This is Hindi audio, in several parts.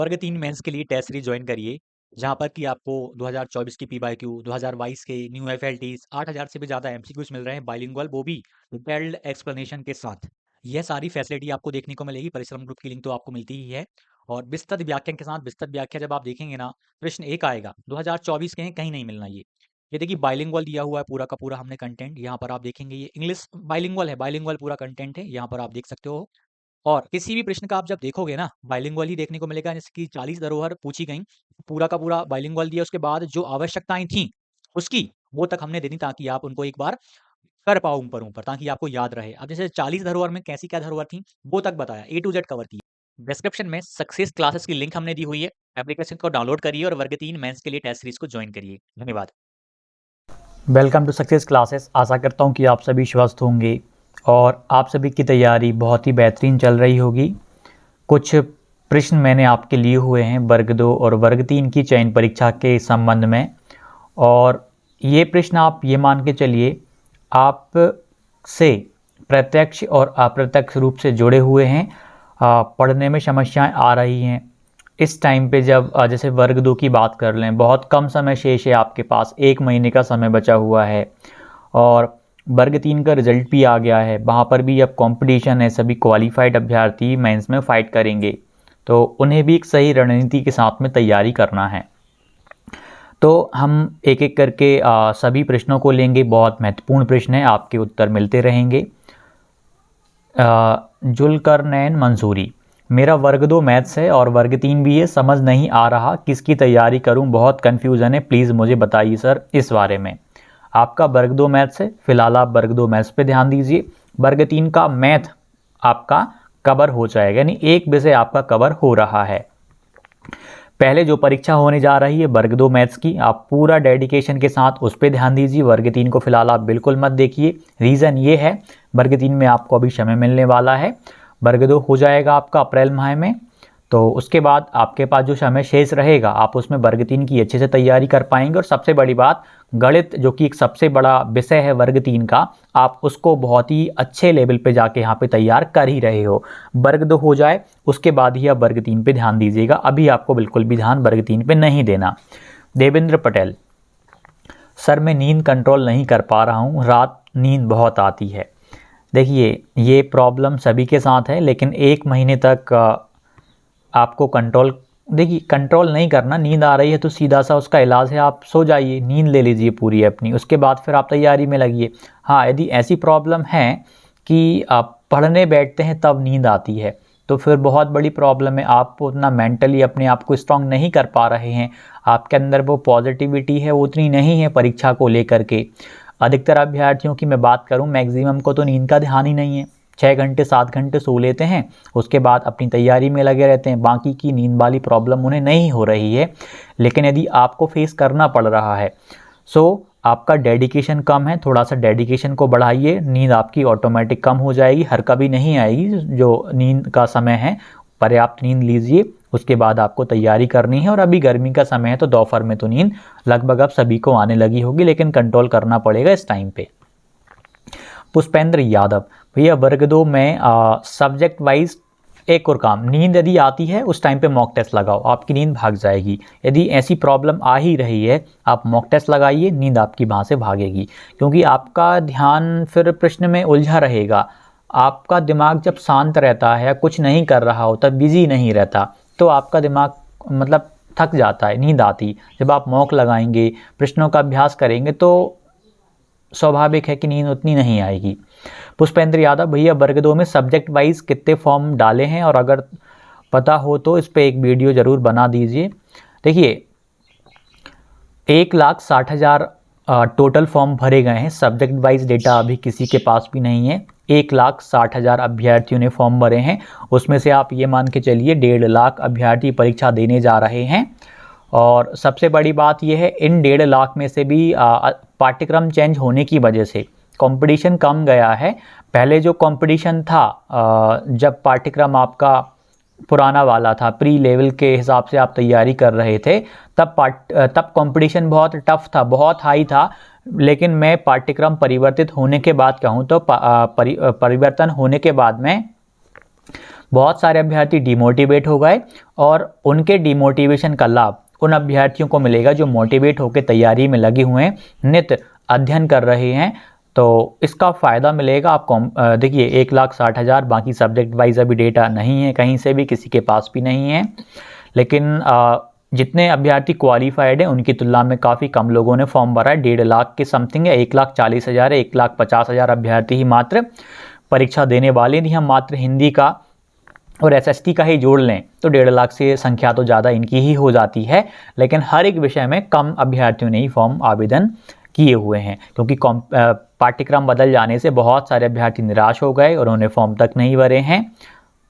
वर्ग 3 मेंस के लिए टेस्ट सीरीज ज्वाइन करिए, जहां पर कि आपको 2024 की पीवाईक्यू, 2022 के न्यू एफएलटीज, 8000 से भी ज़्यादा एमसीक्यूज मिल रहे हैं बाइलिंगुअल, वो भी डिटेल्ड एक्सप्लेनेशन के साथ। यह सारी फैसिलिटी आपको देखने को मिलेगी। परिश्रम ग्रुप की लिंक तो आपको मिलती ही है। और विस्तृत व्याख्यान के साथ विस्तृत व्याख्या जब आप देखेंगे ना, प्रश्न एक आएगा 2024 के हैं, कहीं नहीं मिलना ये देखिए बाइलिंगुअल दिया हुआ है पूरा का पूरा हमने कंटेंट। यहाँ पर आप देखेंगे ये इंग्लिश बाइलिंगुअल है, बाइलिंगुअल पूरा कंटेंट है, यहाँ पर आप देख सकते हो। और किसी भी प्रश्न का आप जब देखोगे ना, बाइलिंगुअल ही देखने को मिलेगा। जैसे कि 40 धरोहर पूछी गई, पूरा का पूरा बाइलिंगुअल दिया, उसके बाद जो आवश्यकताएं थी उसकी वो तक हमने दे दी, ताकि आप उनको एक बार कर पाओ ऊपर ऊपर, ताकि आपको याद रहे। अब जैसे 40 धरोहर में कैसी क्या धरोहर थी वो तक बताया, ए टू जेड कवर किया। डिस्क्रिप्शन में सक्सेस क्लासेस की लिंक हमने दी हुई है। एप्लीकेशन को डाउनलोड करिए और वर्ग 3 मेंस के लिए टेस्ट सीरीज को ज्वाइन करिए। धन्यवाद। Welcome to success classes. आशा करता हूँ कि आप सभी स्वस्थ होंगे और आप सभी की तैयारी बहुत ही बेहतरीन चल रही होगी। कुछ प्रश्न मैंने आपके लिए हुए हैं वर्ग 2 और वर्ग 3 की चयन परीक्षा के संबंध में, और ये प्रश्न आप ये मान के चलिए आप से प्रत्यक्ष और अप्रत्यक्ष रूप से जुड़े हुए हैं। पढ़ने में समस्याएं आ रही हैं इस टाइम पे, जब जैसे वर्ग 2 की बात कर लें, बहुत कम समय शेष है आपके पास, 1 महीने का समय बचा हुआ है। और वर्ग 3 का रिजल्ट भी आ गया है, वहाँ पर भी अब कंपटीशन है, सभी क्वालिफाइड अभ्यर्थी मेंस में फ़ाइट करेंगे, तो उन्हें भी एक सही रणनीति के साथ में तैयारी करना है। तो हम एक एक करके सभी प्रश्नों को लेंगे। बहुत महत्वपूर्ण प्रश्न है, आपके उत्तर मिलते रहेंगे। जुल्करनैन मंसूरी, मेरा वर्ग 2 मैथ्स है और वर्ग 3 भी है, समझ नहीं आ रहा किसकी तैयारी करूं, बहुत कन्फ्यूज़न है, प्लीज़ मुझे बताइए सर इस बारे में। आपका वर्ग 2 मैथ्स है, फिलहाल आप वर्ग 2 मैथ्स पे ध्यान दीजिए। वर्ग 3 का मैथ आपका कवर हो जाएगा, यानी एक विषय आपका कवर हो रहा है। पहले जो परीक्षा होने जा रही है वर्ग 2 मैथ्स की, आप पूरा डेडिकेशन के साथ उस पर ध्यान दीजिए। वर्ग 3 को फिलहाल आप बिल्कुल मत देखिए। रीज़न ये है, वर्ग 3 में आपको अभी समय मिलने वाला है। वर्ग 2 हो जाएगा आपका अप्रैल माह में, तो उसके बाद आपके पास जो समय शेष रहेगा आप उसमें वर्ग 3 की अच्छे से तैयारी कर पाएंगे। और सबसे बड़ी बात, गणित जो कि एक सबसे बड़ा विषय है वर्ग 3 का, आप उसको बहुत ही अच्छे लेवल पे जाके यहाँ पे तैयार कर ही रहे हो। वर्ग 2 हो जाए उसके बाद ही आप वर्ग 3 पे ध्यान दीजिएगा, अभी आपको बिल्कुल भी ध्यान वर्ग 3 पे नहीं देना। देवेंद्र पटेल, सर मैं नींद कंट्रोल नहीं कर पा रहा हूँ, रात नींद बहुत आती है। देखिए ये प्रॉब्लम सभी के साथ है, लेकिन 1 महीने तक आपको कंट्रोल, देखिए कंट्रोल नहीं करना। नींद आ रही है तो सीधा सा उसका इलाज है, आप सो जाइए, नींद ले लीजिए पूरी अपनी, उसके बाद फिर आप तैयारी में लगिए। हाँ, यदि ऐसी प्रॉब्लम है कि आप पढ़ने बैठते हैं तब नींद आती है, तो फिर बहुत बड़ी प्रॉब्लम है। आप उतना मेंटली अपने आप को स्ट्रांग नहीं कर पा रहे हैं, आपके अंदर वो पॉजिटिविटी है वो उतनी नहीं है परीक्षा को लेकर के। अधिकतर अभ्यर्थियों की मैं बात करूं, मैक्सिमम को तो नींद का ध्यान ही नहीं है, 6 घंटे 7 घंटे सो लेते हैं, उसके बाद अपनी तैयारी में लगे रहते हैं, बाकी की नींद वाली प्रॉब्लम उन्हें नहीं हो रही है। लेकिन यदि आपको फेस करना पड़ रहा है, सो आपका डेडिकेशन कम है, थोड़ा सा डेडिकेशन को बढ़ाइए, नींद आपकी ऑटोमेटिक कम हो जाएगी, हर कभी नहीं आएगी। जो नींद का समय है पर्याप्त नींद लीजिए, उसके बाद आपको तैयारी करनी है। और अभी गर्मी का समय है तो दोपहर में तो नींद लगभग अब सभी को आने लगी होगी, लेकिन कंट्रोल करना पड़ेगा इस टाइम पे। पुष्पेंद्र यादव, भैया वर्ग 2 में सब्जेक्ट वाइज एक और काम, नींद यदि आती है उस टाइम पे मॉक टेस्ट लगाओ, आपकी नींद भाग जाएगी। यदि ऐसी प्रॉब्लम आ ही रही है आप मॉक टेस्ट लगाइए, नींद आपकी वहाँ से भागेगी, क्योंकि आपका ध्यान फिर प्रश्न में उलझा रहेगा। आपका दिमाग जब शांत रहता है, कुछ नहीं कर रहा होता, बिजी नहीं रहता, तो आपका दिमाग मतलब थक जाता है, नींद आती। जब आप मॉक लगाएंगे, प्रश्नों का अभ्यास करेंगे, तो स्वाभाविक है कि नींद उतनी नहीं आएगी। पुष्पेंद्र यादव, भैया वर्ग 2 में सब्जेक्ट वाइज कितने फॉर्म डाले हैं, और अगर पता हो तो इस पे एक वीडियो ज़रूर बना दीजिए। देखिए 1,60,000 टोटल फॉर्म भरे गए हैं, सब्जेक्ट वाइज डेटा अभी किसी के पास भी नहीं है। 1,60,000 अभ्यर्थियों ने फॉर्म भरे हैं, उसमें से आप ये मान के चलिए 1.5 लाख अभ्यर्थी परीक्षा देने जा रहे हैं। और सबसे बड़ी बात यह है, इन 1.5 लाख में से भी पाठ्यक्रम चेंज होने की वजह से कंपटीशन कम गया है। पहले जो कंपटीशन था, जब पाठ्यक्रम आपका पुराना वाला था, प्री लेवल के हिसाब से आप तैयारी कर रहे थे, तब कंपटीशन बहुत टफ था, बहुत हाई था। लेकिन मैं पाठ्यक्रम परिवर्तित होने के बाद कहूँ तो परिवर्तन होने के बाद में बहुत सारे अभ्यर्थी डिमोटिवेट हो गए और उनके डिमोटिवेशन का लाभ उन अभ्यर्थियों को मिलेगा जो मोटिवेट होकर तैयारी में लगे हुए हैं, नित्य अध्ययन कर रहे हैं। तो इसका फ़ायदा मिलेगा आपको। देखिए 1,60,000, बाकी सब्जेक्ट वाइज अभी डेटा नहीं है कहीं से भी, किसी के पास भी नहीं है, लेकिन जितने अभ्यर्थी क्वालिफाइड हैं उनकी तुलना में काफ़ी कम लोगों ने फॉर्म भरा है। 1.5 लाख के समथिंग है, 1,40,000 है, 1,50,000 अभ्यर्थी ही मात्र परीक्षा देने वाले। यदि हम मात्र हिंदी का और एसएसटी का ही जोड़ लें तो 1.5 लाख से संख्या तो ज़्यादा इनकी ही हो जाती है, लेकिन हर एक विषय में कम अभ्यर्थियों ने ही फॉर्म आवेदन किए हुए हैं, क्योंकि पाठ्यक्रम बदल जाने से बहुत सारे अभ्यर्थी निराश हो गए और उन्होंने फॉर्म तक नहीं भरे हैं।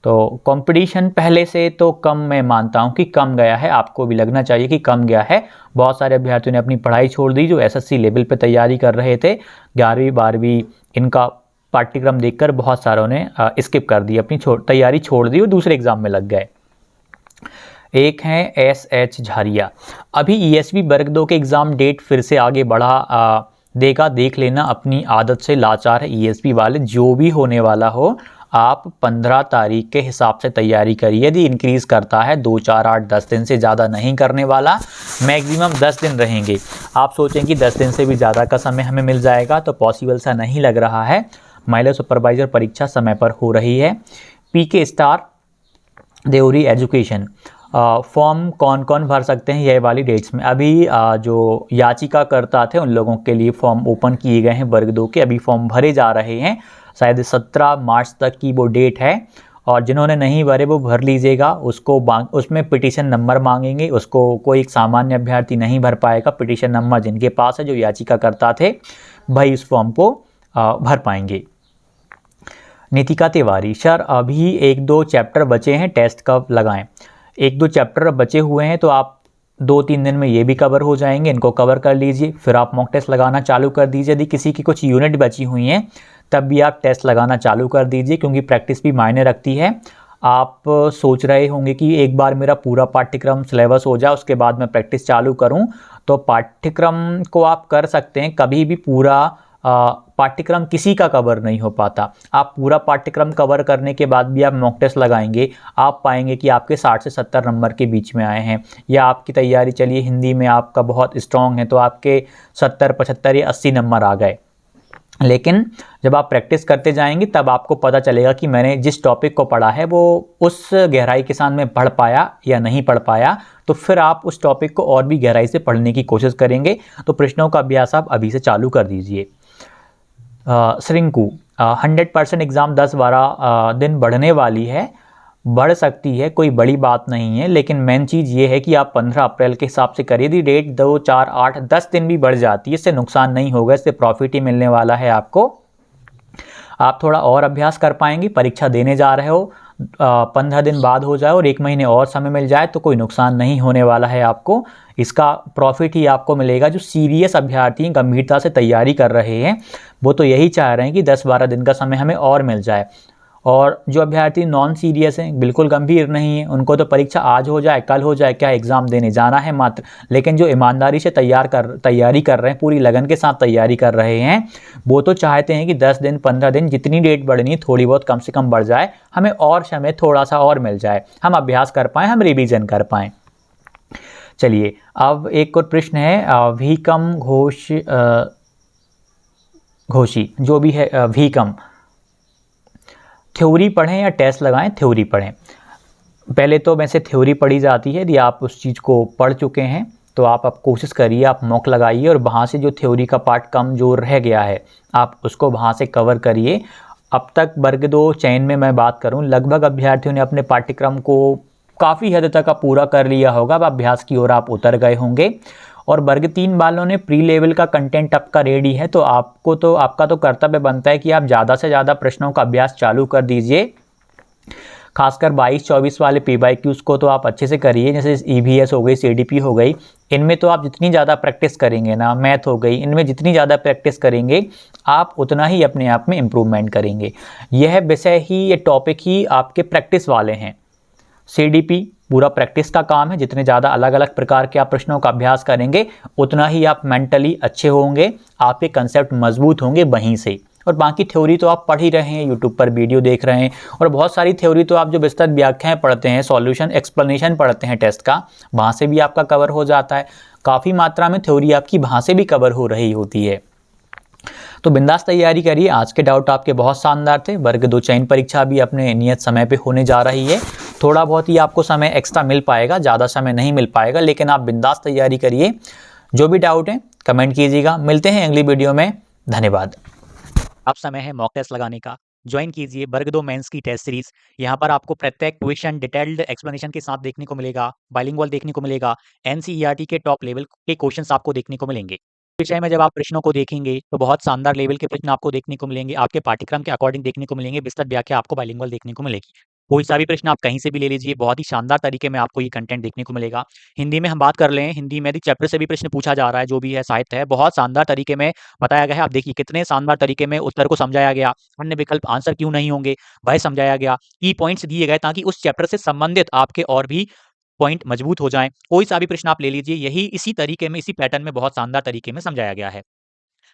तो कंपटीशन पहले से तो कम, मैं मानता हूं कि कम गया है, आपको भी लगना चाहिए कि कम गया है। बहुत सारे अभ्यर्थियों ने अपनी पढ़ाई छोड़ दी जो एसएससी लेवल पे तैयारी कर रहे थे, 11वीं 12वीं इनका पाठ्यक्रम देखकर बहुत सारों ने स्किप कर दी, अपनी तैयारी छोड़ दी और दूसरे एग्जाम में लग गए। एक हैं एस.एच. झारिया। अभी ईएसवी वर्ग 2 के एग्ज़ाम डेट फिर से आगे बढ़ा देगा, देख लेना, अपनी आदत से लाचार है ईएसवी वाले। जो भी होने वाला हो आप 15 तारीख के हिसाब से तैयारी करिए। यदि इंक्रीज़ करता है 2, 4, 8, 10 दिन से ज़्यादा नहीं करने वाला, मैक्सिमम 10 दिन रहेंगे। आप सोचें कि 10 दिन से भी ज़्यादा का समय हमें मिल जाएगा, तो पॉसिबल सा नहीं लग रहा है। महिला सुपरवाइज़र परीक्षा समय पर हो रही है। पीके स्टार देवरी एजुकेशन, फॉर्म कौन कौन भर सकते हैं यह वाली डेट्स में? अभी जो याचिकाकर्ता थे उन लोगों के लिए फॉर्म ओपन किए गए हैं वर्ग 2 के, अभी फॉर्म भरे जा रहे हैं। शायद 17 मार्च तक की वो डेट है, और जिन्होंने नहीं भरे वो भर लीजिएगा। उसमें पिटीशन नंबर मांगेंगे, उसको कोई एक सामान्य अभ्यर्थी नहीं भर पाएगा। पिटीशन नंबर जिनके पास है, जो याचिकाकर्ता थे, भाई इस फॉर्म को भर पाएंगे। नितिका तिवारी, सर अभी 1-2 चैप्टर बचे हैं, टेस्ट कब लगाएं? 1-2 चैप्टर बचे हुए हैं तो आप 2-3 दिन में ये भी कवर हो जाएंगे, इनको कवर कर लीजिए, फिर आप मॉक टेस्ट लगाना चालू कर दीजिए। यदि किसी की कुछ यूनिट बची हुई हैं तब भी आप टेस्ट लगाना चालू कर दीजिए, क्योंकि प्रैक्टिस भी मायने रखती है। आप सोच रहे होंगे कि एक बार मेरा पूरा पाठ्यक्रम सिलेबस हो जाए उसके बाद मैं प्रैक्टिस चालू करूं, तो पाठ्यक्रम को आप कर सकते हैं। कभी भी पूरा पाठ्यक्रम किसी का कवर नहीं हो पाता। आप पूरा पाठ्यक्रम कवर करने के बाद भी आप मॉक टेस्ट लगाएंगे, आप पाएंगे कि आपके 60 से 70 नंबर के बीच में आए हैं। या आपकी तैयारी चलिए हिंदी में आपका बहुत स्ट्रॉन्ग है तो आपके 70, 75 या 80 नंबर आ गए। लेकिन जब आप प्रैक्टिस करते जाएंगे तब आपको पता चलेगा कि मैंने जिस टॉपिक को पढ़ा है वो उस गहराई के साथ में पढ़ पाया या नहीं पढ़ पाया, तो फिर आप उस टॉपिक को और भी गहराई से पढ़ने की कोशिश करेंगे। तो प्रश्नों का अभ्यास आप अभी से चालू कर दीजिए। श्रिंकू, 100% एग्ज़ाम 10-12 दिन बढ़ने वाली है, बढ़ सकती है, कोई बड़ी बात नहीं है, लेकिन मेन चीज़ ये है कि आप 15 अप्रैल के हिसाब से करिए। यदि डेट 2, 4, 8, 10 दिन भी बढ़ जाती है, इससे नुकसान नहीं होगा, इससे प्रॉफिट ही मिलने वाला है आपको। आप थोड़ा और अभ्यास कर पाएंगे, परीक्षा देने जा रहे हो, 15 दिन बाद हो जाए और 1 महीने और समय मिल जाए तो कोई नुकसान नहीं होने वाला है आपको। इसका प्रॉफिट ही आपको मिलेगा। जो सीरियस अभ्यर्थी गंभीरता से तैयारी कर रहे हैं वो तो यही चाह रहे हैं कि 10-12 दिन का समय हमें और मिल जाए, और जो अभ्यर्थी नॉन सीरियस हैं, बिल्कुल गंभीर नहीं है, उनको तो परीक्षा आज हो जाए कल हो जाए, क्या एग्ज़ाम देने जाना है मात्र। लेकिन जो ईमानदारी से तैयारी कर रहे हैं, पूरी लगन के साथ तैयारी कर रहे हैं, वो तो चाहते हैं कि 10 दिन 15 दिन जितनी डेट बढ़नी थोड़ी बहुत कम से कम बढ़ जाए, हमें और समय थोड़ा सा और मिल जाए, हम अभ्यास कर पाएँ, हम रिविज़न कर पाएँ। चलिए अब एक और प्रश्न है, भीकम घोषी, जो भी है भीकम, थ्योरी पढ़ें या टेस्ट लगाएं? थ्योरी पढ़ें। पहले तो वैसे थ्योरी पढ़ी जाती है, यदि आप उस चीज़ को पढ़ चुके हैं तो आप कोशिश करिए, आप मॉक लगाइए और वहाँ से जो थ्योरी का पार्ट कम जो रह गया है आप उसको वहाँ से कवर करिए। अब तक वर्ग 2 चयन में मैं बात करूँ, लगभग अभ्यर्थियों ने अपने पाठ्यक्रम को काफ़ी हद तक पूरा कर लिया होगा। अब अभ्यास की ओर आप उतर गए होंगे, और वर्ग 3 वालों ने प्री लेवल का कंटेंट आपका रेडी है, तो आपका तो कर्तव्य बनता है कि आप ज़्यादा से ज़्यादा प्रश्नों का अभ्यास चालू कर दीजिए। खासकर 22-24 वाले PYQs को तो आप अच्छे से करिए, जैसे EVS हो गई, CDP हो गई, इनमें तो आप जितनी ज़्यादा प्रैक्टिस करेंगे ना, मैथ हो गई, इनमें जितनी ज़्यादा प्रैक्टिस करेंगे आप उतना ही अपने आप में इम्प्रूवमेंट करेंगे। यह विषय ही, ये टॉपिक ही आपके प्रैक्टिस वाले हैं। CDP पूरा प्रैक्टिस का काम है, जितने ज़्यादा अलग अलग प्रकार के आप प्रश्नों का अभ्यास करेंगे उतना ही आप मेंटली अच्छे होंगे, आपके कंसेप्ट मजबूत होंगे वहीं से। और बाकी थ्योरी तो आप पढ़ ही रहे हैं, यूट्यूब पर वीडियो देख रहे हैं, और बहुत सारी थ्योरी तो आप जो विस्तृत व्याख्याएं पढ़ते हैं, सॉल्यूशन एक्सप्लेनेशन पढ़ते हैं टेस्ट का, वहाँ से भी आपका कवर हो जाता है। काफ़ी मात्रा में थ्योरी आपकी वहाँ से भी कवर हो रही होती है। तो बिंदास तैयारी करिए। आज के डाउट आपके बहुत शानदार थे। वर्ग 2 चयन परीक्षा भी अपने नियत समय पे होने जा रही है। थोड़ा बहुत ही आपको समय एक्स्ट्रा मिल पाएगा, ज़्यादा समय नहीं मिल पाएगा, लेकिन आप बिंदास तैयारी करिए। जो भी डाउट है कमेंट कीजिएगा। मिलते हैं अगली वीडियो में। धन्यवाद। अब समय है मॉक टेस्ट लगाने का। ज्वाइन कीजिए वर्ग 2 मेंस की टेस्ट सीरीज। यहाँ पर आपको प्रत्येक क्वेश्चन डिटेल्ड एक्सप्लेनेशन के साथ देखने को मिलेगा, बाइलिंगुअल देखने को मिलेगा, एनसीईआरटी के टॉप लेवल के क्वेश्चंस आपको देखने को मिलेंगे। विषय में जब आप प्रश्नों को देखेंगे तो बहुत शानदार लेवल के प्रश्न आपको देखने को मिलेंगे, आपके पाठ्यक्रम के अकॉर्डिंग देखने को मिलेंगे, विस्तृत व्याख्या आपको बाइलिंगुअल देखने को मिलेगी। कोई सा भी प्रश्न आप कहीं से भी ले लीजिए, बहुत ही शानदार तरीके में आपको ये कंटेंट देखने को मिलेगा। हिंदी में हम बात कर लें, हिंदी में यदि चैप्टर से भी प्रश्न पूछा जा रहा है, जो भी है साहित्य है, बहुत शानदार तरीके में बताया गया है। आप देखिए कितने शानदार तरीके में उत्तर को समझाया गया, अन्य विकल्प आंसर क्यों नहीं होंगे वह समझाया गया, की पॉइंट्स दिए गए ताकि उस चैप्टर से संबंधित आपके और भी पॉइंट मजबूत हो जाएं। कोई सा भी प्रश्न आप ले लीजिए, यही इसी तरीके में, इसी पैटर्न में बहुत शानदार तरीके में समझाया गया है।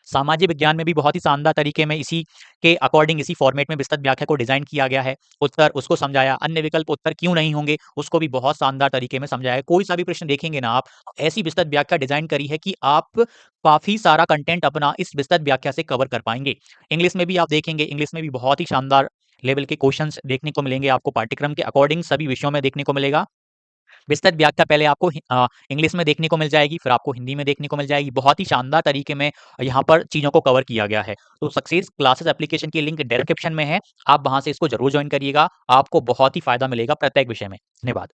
सामाजिक विज्ञान में भी बहुत ही शानदार तरीके में इसी के अकॉर्डिंग, इसी फॉर्मेट में विस्तृत व्याख्या को डिजाइन किया गया है। उत्तर उसको समझाया, अन्य विकल्प उत्तर क्यों नहीं होंगे उसको भी बहुत शानदार तरीके में समझाया। कोई सा भी प्रश्न देखेंगे ना आप, ऐसी विस्तृत व्याख्या डिजाइन करी है कि आप काफी सारा कंटेंट अपना इस विस्तृत व्याख्या से कवर कर पाएंगे। इंग्लिश में भी आप देखेंगे, इंग्लिश में भी बहुत ही शानदार लेवल के क्वेश्चंस देखने को मिलेंगे, आपको पाठ्यक्रम के अकॉर्डिंग सभी विषयों में देखने को मिलेगा। विस्तृत व्याख्या पहले आपको इंग्लिश में देखने को मिल जाएगी, फिर आपको हिंदी में देखने को मिल जाएगी। बहुत ही शानदार तरीके में यहाँ पर चीज़ों को कवर किया गया है। तो सक्सेस क्लासेस एप्लीकेशन की लिंक डिस्क्रिप्शन में है, आप वहाँ से इसको ज़रूर जॉइन करिएगा। आपको बहुत ही फ़ायदा मिलेगा प्रत्येक विषय में। धन्यवाद।